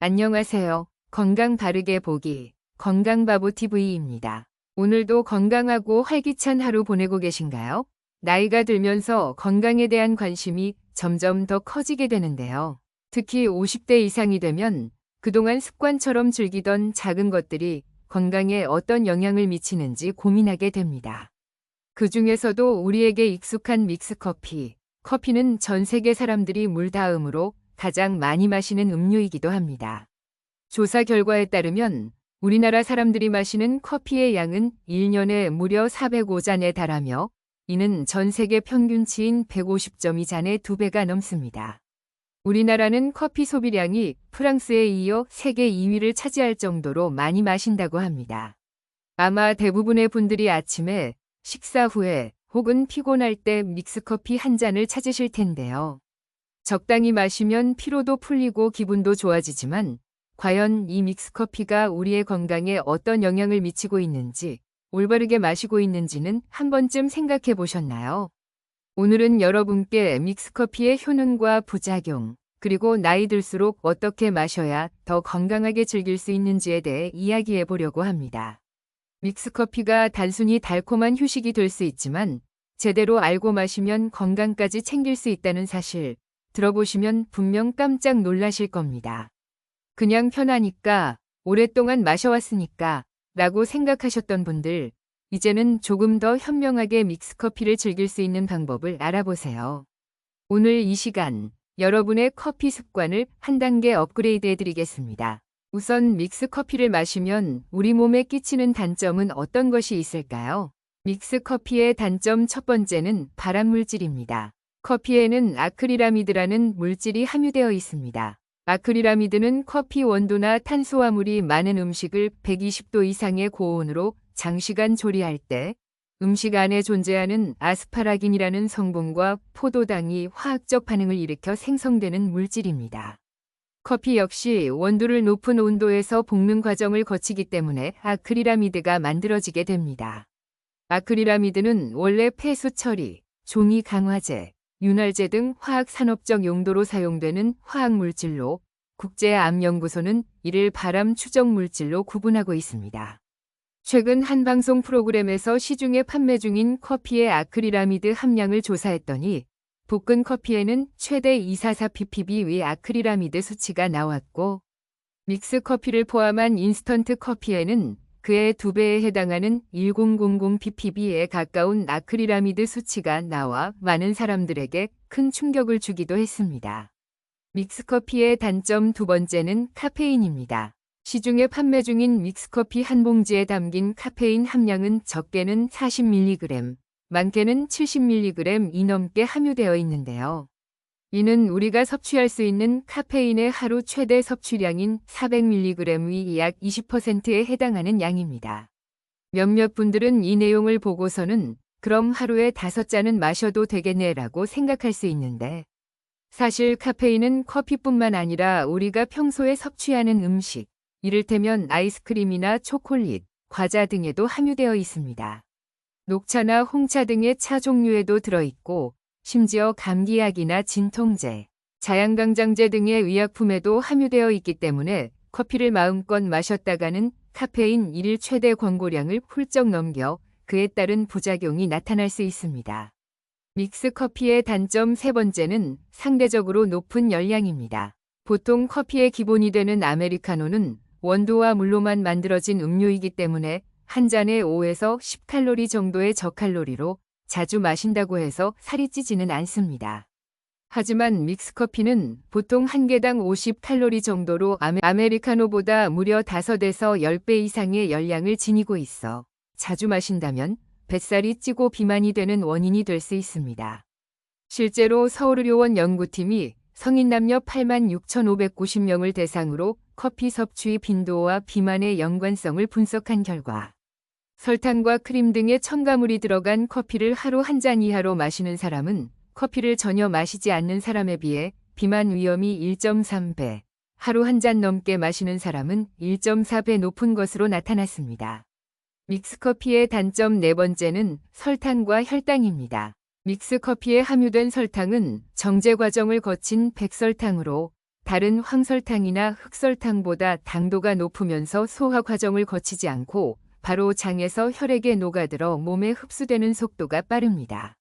안녕하세요. 건강 바르게 보기 건강바보TV입니다. 오늘도 건강하고 활기찬 하루 보내고 계신가요? 나이가 들면서 건강에 대한 관심이 점점 더 커지게 되는데요. 특히 50대 이상이 되면 그동안 습관처럼 즐기던 작은 것들이 건강에 어떤 영향을 미치는지 고민하게 됩니다. 그 중에서도 우리에게 익숙한 믹스커피, 커피는 전 세계 사람들이 물 다음으로 가장 많이 마시는 음료이기도 합니다. 조사 결과에 따르면 우리나라 사람들이 마시는 커피의 양은 1년에 무려 405잔에 달하며 이는 전 세계 평균치인 150.2잔의 2배가 넘습니다. 우리나라는 커피 소비량이 프랑스에 이어 세계 2위를 차지할 정도로 많이 마신다고 합니다. 아마 대부분의 분들이 아침에, 식사 후에 혹은 피곤할 때 믹스커피 한 잔을 찾으실 텐데요. 적당히 마시면 피로도 풀리고 기분도 좋아지지만 과연 이 믹스커피가 우리의 건강에 어떤 영향을 미치고 있는지, 올바르게 마시고 있는지는 한 번쯤 생각해 보셨나요? 오늘은 여러분께 믹스커피의 효능과 부작용, 그리고 나이 들수록 어떻게 마셔야 더 건강하게 즐길 수 있는지에 대해 이야기해 보려고 합니다. 믹스커피가 단순히 달콤한 휴식이 될 수 있지만 제대로 알고 마시면 건강까지 챙길 수 있다는 사실, 들어보시면 분명 깜짝 놀라실 겁니다. 그냥 편하니까, 오랫동안 마셔왔으니까 라고 생각하셨던 분들, 이제는 조금 더 현명하게 믹스커피를 즐길 수 있는 방법을 알아보세요. 오늘 이 시간, 여러분의 커피 습관을 한 단계 업그레이드 해드리겠습니다. 우선 믹스커피를 마시면 우리 몸에 끼치는 단점은 어떤 것이 있을까요? 믹스커피의 단점 첫 번째는 발암물질입니다. 커피에는 아크릴아미드라는 물질이 함유되어 있습니다. 아크릴아미드는 커피 원두나 탄수화물이 많은 음식을 120도 이상의 고온으로 장시간 조리할 때 음식 안에 존재하는 아스파라긴이라는 성분과 포도당이 화학적 반응을 일으켜 생성되는 물질입니다. 커피 역시 원두를 높은 온도에서 볶는 과정을 거치기 때문에 아크릴아미드가 만들어지게 됩니다. 아크릴아미드는 원래 폐수 처리, 종이 강화제, 윤활제 등 화학산업적 용도로 사용되는 화학물질로 국제암연구소는 이를 발암 추적 물질로 구분하고 있습니다. 최근 한 방송 프로그램에서 시중에 판매 중인 커피의 아크릴아미드 함량을 조사했더니 볶은 커피에는 최대 244ppb의 아크릴아미드 수치가 나왔고 믹스커피를 포함한 인스턴트 커피에는 그의 2배에 해당하는 1000ppb에 가까운 아크릴아미드 수치가 나와 많은 사람들에게 큰 충격을 주기도 했습니다. 믹스커피의 단점 두 번째는 카페인입니다. 시중에 판매 중인 믹스커피 한 봉지에 담긴 카페인 함량은 적게는 40mg, 많게는 70mg 이 넘게 함유되어 있는데요. 이는 우리가 섭취할 수 있는 카페인의 하루 최대 섭취량인 400mg의 약 20%에 해당하는 양입니다. 몇몇 분들은 이 내용을 보고서는 그럼 하루에 5잔은 마셔도 되겠네라고 생각할 수 있는데 사실 카페인은 커피뿐만 아니라 우리가 평소에 섭취하는 음식, 이를테면 아이스크림이나 초콜릿, 과자 등에도 함유되어 있습니다. 녹차나 홍차 등의 차 종류에도 들어있고 심지어 감기약이나 진통제, 자양강장제 등의 의약품에도 함유되어 있기 때문에 커피를 마음껏 마셨다가는 카페인 1일 최대 권고량을 훌쩍 넘겨 그에 따른 부작용이 나타날 수 있습니다. 믹스커피의 단점 세 번째는 상대적으로 높은 열량입니다. 보통 커피의 기본이 되는 아메리카노는 원두와 물로만 만들어진 음료이기 때문에 한 잔에 5에서 10칼로리 정도의 저칼로리로 자주 마신다고 해서 살이 찌지는 않습니다. 하지만 믹스커피는 보통 한 개당 50칼로리 정도로 아메리카노보다 무려 5에서 10배 이상의 열량을 지니고 있어 자주 마신다면 뱃살이 찌고 비만이 되는 원인이 될 수 있습니다. 실제로 서울의료원 연구팀이 성인 남녀 86,590명을 대상으로 커피 섭취 빈도와 비만의 연관성을 분석한 결과 설탕과 크림 등의 첨가물이 들어간 커피를 하루 한 잔 이하로 마시는 사람은 커피를 전혀 마시지 않는 사람에 비해 비만 위험이 1.3배, 하루 한 잔 넘게 마시는 사람은 1.4배 높은 것으로 나타났습니다. 믹스커피의 단점 네 번째는 설탕과 혈당입니다. 믹스커피에 함유된 설탕은 정제 과정을 거친 백설탕으로 다른 황설탕이나 흑설탕보다 당도가 높으면서 소화 과정을 거치지 않고 바로 장에서 혈액에 녹아들어 몸에 흡수되는 속도가 빠릅니다.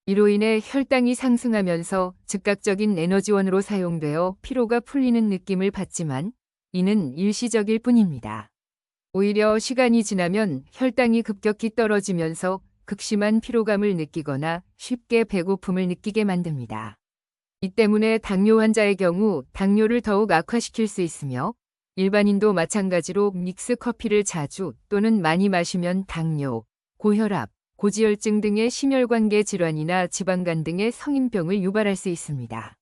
이로 인해 혈당이 상승하면서 즉각적인 에너지원으로 사용되어 피로가 풀리는 느낌을 받지만 이는 일시적일 뿐입니다. 오히려 시간이 지나면 혈당이 급격히 떨어지면서 극심한 피로감을 느끼거나 쉽게 배고픔을 느끼게 만듭니다. 이 때문에 당뇨 환자의 경우 당뇨를 더욱 악화시킬 수 있으며 일반인도 마찬가지로 믹스 커피를 자주 또는 많이 마시면 당뇨, 고혈압, 고지혈증 등의 심혈관계 질환이나 지방간 등의 성인병을 유발할 수 있습니다.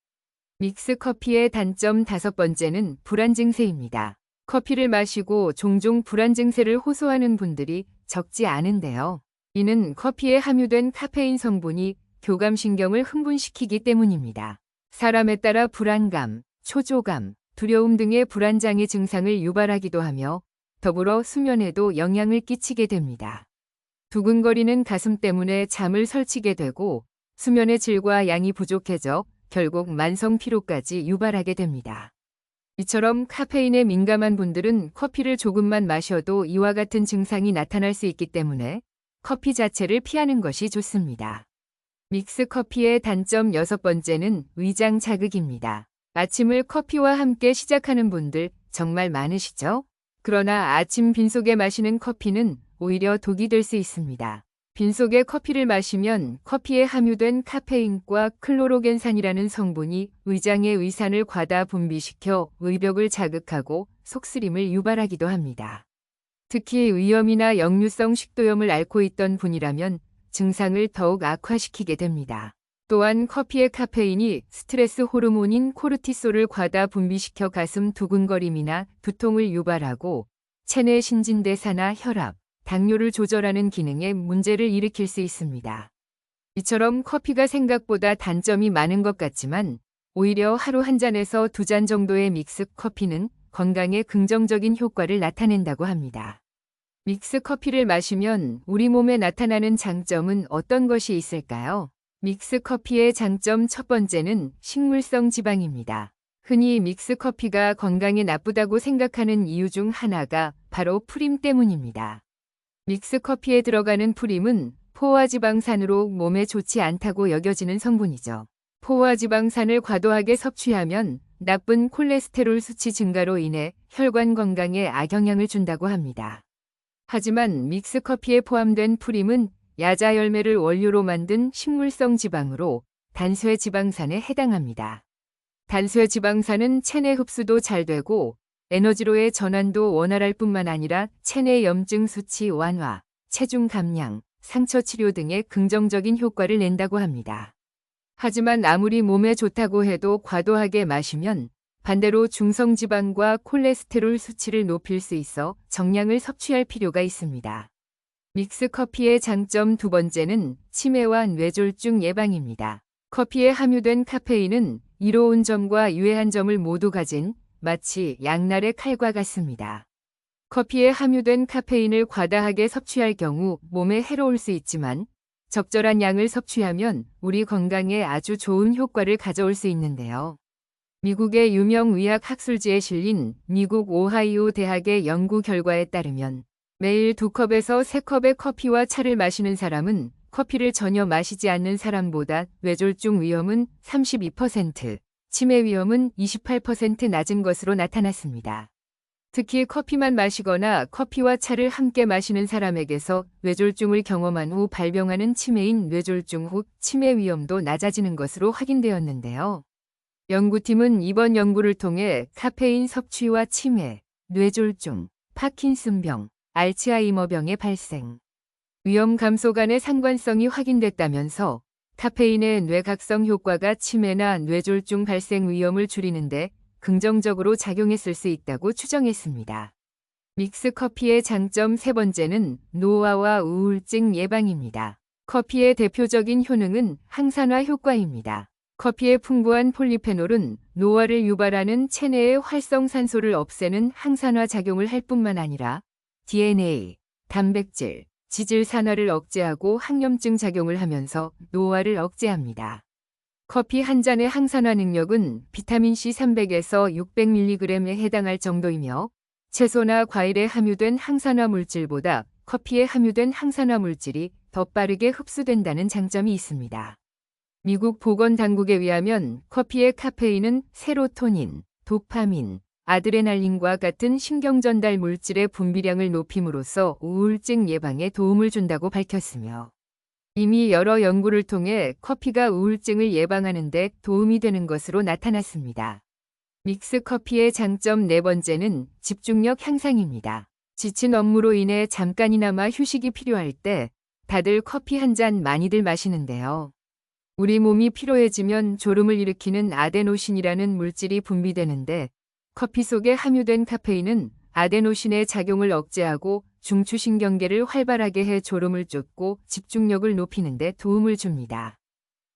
믹스 커피의 단점 5번째는 불안 증세입니다. 커피를 마시고 종종 불안 증세를 호소하는 분들이 적지 않은데요. 이는 커피에 함유된 카페인 성분이 교감신경을 흥분시키기 때문입니다. 사람에 따라 불안감, 초조감, 두려움 등의 불안장애 증상을 유발하기도 하며 더불어 수면에도 영향을 끼치게 됩니다. 두근거리는 가슴 때문에 잠을 설치게 되고 수면의 질과 양이 부족해져 결국 만성 피로까지 유발하게 됩니다. 이처럼 카페인에 민감한 분들은 커피를 조금만 마셔도 이와 같은 증상이 나타날 수 있기 때문에 커피 자체를 피하는 것이 좋습니다. 믹스 커피의 단점 6번째는 위장 자극입니다. 아침을 커피와 함께 시작하는 분들 정말 많으시죠? 그러나 아침 빈속에 마시는 커피는 오히려 독이 될 수 있습니다. 빈속에 커피를 마시면 커피에 함유된 카페인과 클로로겐산이라는 성분이 위장의 위산을 과다 분비시켜 의벽을 자극하고 속쓰림을 유발하기도 합니다. 특히 위염이나 역류성 식도염을 앓고 있던 분이라면 증상을 더욱 악화시키게 됩니다. 또한 커피의 카페인이 스트레스 호르몬인 코르티솔을 과다 분비시켜 가슴 두근거림이나 두통을 유발하고 체내 신진대사나 혈압, 당뇨를 조절하는 기능에 문제를 일으킬 수 있습니다. 이처럼 커피가 생각보다 단점이 많은 것 같지만 오히려 하루 한 잔에서 2잔 정도의 믹스 커피는 건강에 긍정적인 효과를 나타낸다고 합니다. 믹스 커피를 마시면 우리 몸에 나타나는 장점은 어떤 것이 있을까요? 믹스 커피의 장점 1번째는 식물성 지방입니다. 흔히 믹스 커피가 건강에 나쁘다고 생각하는 이유 중 하나가 바로 프림 때문입니다. 믹스 커피에 들어가는 프림은 포화지방산으로 몸에 좋지 않다고 여겨지는 성분이죠. 포화지방산을 과도하게 섭취하면 나쁜 콜레스테롤 수치 증가로 인해 혈관 건강에 악영향을 준다고 합니다. 하지만 믹스 커피에 포함된 프림은 야자 열매를 원료로 만든 식물성 지방으로 단수의 지방산에 해당합니다. 단수의 지방산은 체내 흡수도 잘 되고 에너지로의 전환도 원활할 뿐만 아니라 체내 염증 수치 완화, 체중 감량, 상처 치료 등의 긍정적인 효과를 낸다고 합니다. 하지만 아무리 몸에 좋다고 해도 과도하게 마시면 반대로 중성지방과 콜레스테롤 수치를 높일 수 있어 정량을 섭취할 필요가 있습니다. 믹스 커피의 장점 2번째는 치매와 뇌졸중 예방입니다. 커피에 함유된 카페인은 이로운 점과 유해한 점을 모두 가진 마치 양날의 칼과 같습니다. 커피에 함유된 카페인을 과다하게 섭취할 경우 몸에 해로울 수 있지만 적절한 양을 섭취하면 우리 건강에 아주 좋은 효과를 가져올 수 있는데요. 미국의 유명 의학 학술지에 실린 미국 오하이오 대학의 연구 결과에 따르면 매일 2컵에서 3컵의 커피와 차를 마시는 사람은 커피를 전혀 마시지 않는 사람보다 뇌졸중 위험은 32%, 치매 위험은 28% 낮은 것으로 나타났습니다. 특히 커피만 마시거나 커피와 차를 함께 마시는 사람에게서 뇌졸중을 경험한 후 발병하는 치매인 뇌졸중 후 치매 위험도 낮아지는 것으로 확인되었는데요. 연구팀은 이번 연구를 통해 카페인 섭취와 치매, 뇌졸중, 파킨슨병, 알츠하이머병의 발생, 위험 감소 간의 상관성이 확인됐다면서 카페인의 뇌각성 효과가 치매나 뇌졸중 발생 위험을 줄이는데 긍정적으로 작용했을 수 있다고 추정했습니다. 믹스 커피의 장점 3번째는 노화와 우울증 예방입니다. 커피의 대표적인 효능은 항산화 효과입니다. 커피의 풍부한 폴리페놀은 노화를 유발하는 체내의 활성산소를 없애는 항산화 작용을 할 뿐만 아니라 DNA, 단백질, 지질 산화를 억제하고 항염증 작용을 하면서 노화를 억제합니다. 커피 한 잔의 항산화 능력은 비타민C 300에서 600mg에 해당할 정도이며 채소나 과일에 함유된 항산화 물질보다 커피에 함유된 항산화 물질이 더 빠르게 흡수된다는 장점이 있습니다. 미국 보건당국에 의하면 커피의 카페인은 세로토닌, 도파민, 아드레날린과 같은 신경전달 물질의 분비량을 높임으로써 우울증 예방에 도움을 준다고 밝혔으며 이미 여러 연구를 통해 커피가 우울증을 예방하는 데 도움이 되는 것으로 나타났습니다. 믹스 커피의 장점 네 번째는 집중력 향상입니다. 지친 업무로 인해 잠깐이나마 휴식이 필요할 때 다들 커피 한 잔 많이들 마시는데요. 우리 몸이 피로해지면 졸음을 일으키는 아데노신이라는 물질이 분비되는데 커피 속에 함유된 카페인은 아데노신의 작용을 억제하고 중추신경계를 활발하게 해 졸음을 쫓고 집중력을 높이는 데 도움을 줍니다.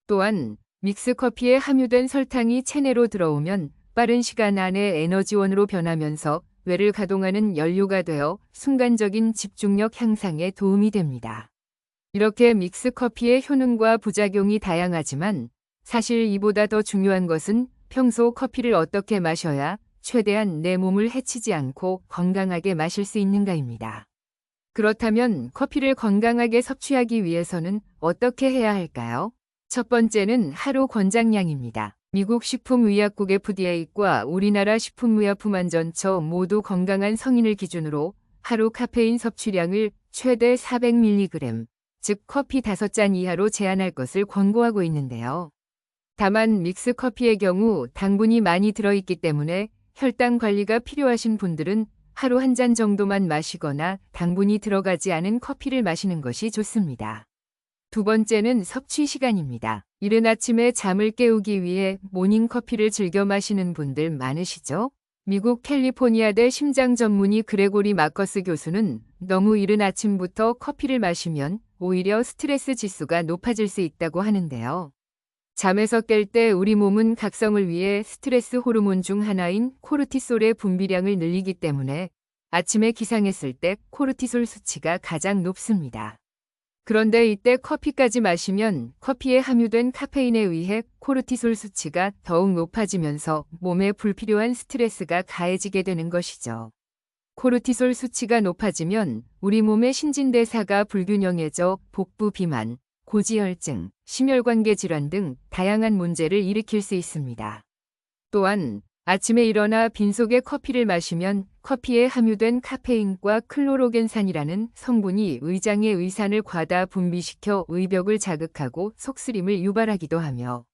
또한 믹스커피에 함유된 설탕이 체내로 들어오면 빠른 시간 안에 에너지원으로 변하면서 뇌를 가동하는 연료가 되어 순간적인 집중력 향상에 도움이 됩니다. 이렇게 믹스커피의 효능과 부작용이 다양하지만 사실 이보다 더 중요한 것은 평소 커피를 어떻게 마셔야 최대한 내 몸을 해치지 않고 건강하게 마실 수 있는가입니다. 그렇다면 커피를 건강하게 섭취하기 위해서는 어떻게 해야 할까요? 첫 번째는 하루 권장량입니다. 미국 식품의약국 FDA과 우리나라 식품의약품안전처 모두 건강한 성인을 기준으로 하루 카페인 섭취량을 최대 400mg, 즉 커피 5잔 이하로 제한할 것을 권고하고 있는데요. 다만 믹스커피의 경우 당분이 많이 들어있기 때문에 혈당 관리가 필요하신 분들은 하루 한 잔 정도만 마시거나 당분이 들어가지 않은 커피를 마시는 것이 좋습니다. 두 번째는 섭취 시간입니다. 이른 아침에 잠을 깨우기 위해 모닝커피를 즐겨 마시는 분들 많으시죠? 미국 캘리포니아대 심장 전문의 그레고리 마커스 교수는 너무 이른 아침부터 커피를 마시면 오히려 스트레스 지수가 높아질 수 있다고 하는데요. 잠에서 깰 때 우리 몸은 각성을 위해 스트레스 호르몬 중 하나인 코르티솔의 분비량을 늘리기 때문에 아침에 기상했을 때 코르티솔 수치가 가장 높습니다. 그런데 이때 커피까지 마시면 커피에 함유된 카페인에 의해 코르티솔 수치가 더욱 높아지면서 몸에 불필요한 스트레스가 가해지게 되는 것이죠. 코르티솔 수치가 높아지면 우리 몸의 신진대사가 불균형해져 복부 비만, 고지혈증, 심혈관계 질환 등 다양한 문제를 일으킬 수 있습니다. 또한 아침에 일어나 빈속에 커피를 마시면 커피에 함유된 카페인과 클로로겐산이라는 성분이 의장의 의산을 과다 분비시켜 의벽을 자극하고 속쓰림을 유발하기도 하며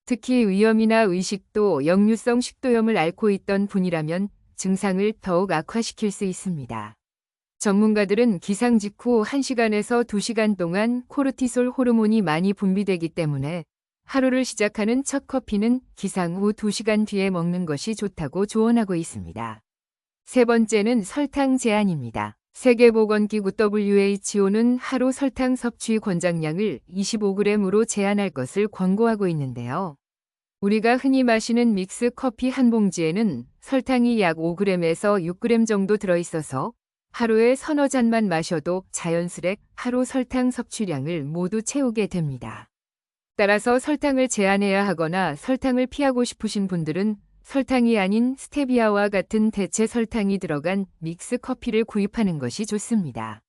특히 위염이나 의식도, 역류성 식도염을 앓고 있던 분이라면 증상을 더욱 악화시킬 수 있습니다. 전문가들은 기상 직후 1시간에서 2시간 동안 코르티솔 호르몬이 많이 분비되기 때문에 하루를 시작하는 첫 커피는 기상 후 2시간 뒤에 먹는 것이 좋다고 조언하고 있습니다. 세 번째는 설탕 제한입니다. 세계보건기구 WHO는 하루 설탕 섭취 권장량을 25g으로 제한할 것을 권고하고 있는데요. 우리가 흔히 마시는 믹스 커피 한 봉지에는 설탕이 약 5g에서 6g 정도 들어있어서 하루에 서너 잔만 마셔도 자연스레 하루 설탕 섭취량을 모두 채우게 됩니다. 따라서 설탕을 제한해야 하거나 설탕을 피하고 싶으신 분들은 설탕이 아닌 스테비아와 같은 대체 설탕이 들어간 믹스 커피를 구입하는 것이 좋습니다.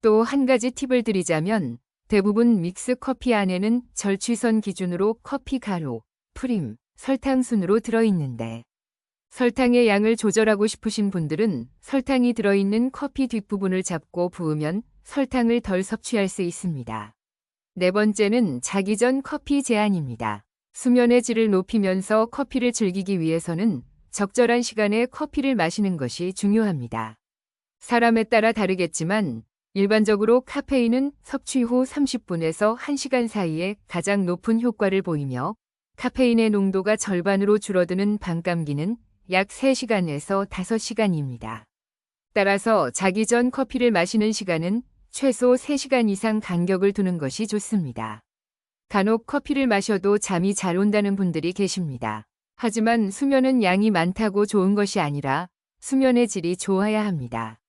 또 한 가지 팁을 드리자면 대부분 믹스 커피 안에는 절취선 기준으로 커피 가루, 프림, 설탕 순으로 들어있는데 설탕의 양을 조절하고 싶으신 분들은 설탕이 들어있는 커피 뒷부분을 잡고 부으면 설탕을 덜 섭취할 수 있습니다. 네 번째는 자기 전 커피 제한입니다. 수면의 질을 높이면서 커피를 즐기기 위해서는 적절한 시간에 커피를 마시는 것이 중요합니다. 사람에 따라 다르겠지만 일반적으로 카페인은 섭취 후 30분에서 1시간 사이에 가장 높은 효과를 보이며 카페인의 농도가 절반으로 줄어드는 밤감기는 약 3시간에서 5시간입니다. 따라서 자기 전 커피를 마시는 시간은 최소 3시간 이상 간격을 두는 것이 좋습니다. 간혹 커피를 마셔도 잠이 잘 온다는 분들이 계십니다. 하지만 수면은 양이 많다고 좋은 것이 아니라 수면의 질이 좋아야 합니다.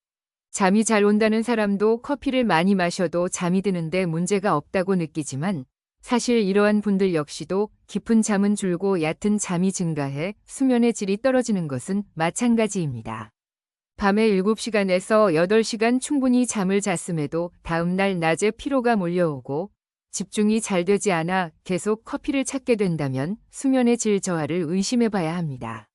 잠이 잘 온다는 사람도 커피를 많이 마셔도 잠이 드는데 문제가 없다고 느끼지만 사실 이러한 분들 역시도 깊은 잠은 줄고 얕은 잠이 증가해 수면의 질이 떨어지는 것은 마찬가지입니다. 밤에 7시간에서 8시간 충분히 잠을 잤음에도 다음날 낮에 피로가 몰려오고 집중이 잘 되지 않아 계속 커피를 찾게 된다면 수면의 질 저하를 의심해 봐야 합니다.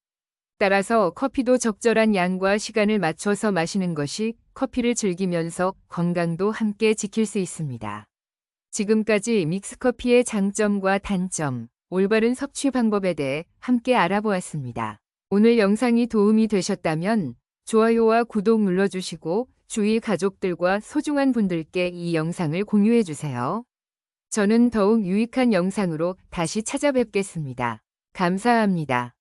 따라서 커피도 적절한 양과 시간을 맞춰서 마시는 것이 커피를 즐기면서 건강도 함께 지킬 수 있습니다. 지금까지 믹스커피의 장점과 단점, 올바른 섭취 방법에 대해 함께 알아보았습니다. 오늘 영상이 도움이 되셨다면 좋아요와 구독 눌러주시고 주위 가족들과 소중한 분들께 이 영상을 공유해주세요. 저는 더욱 유익한 영상으로 다시 찾아뵙겠습니다. 감사합니다.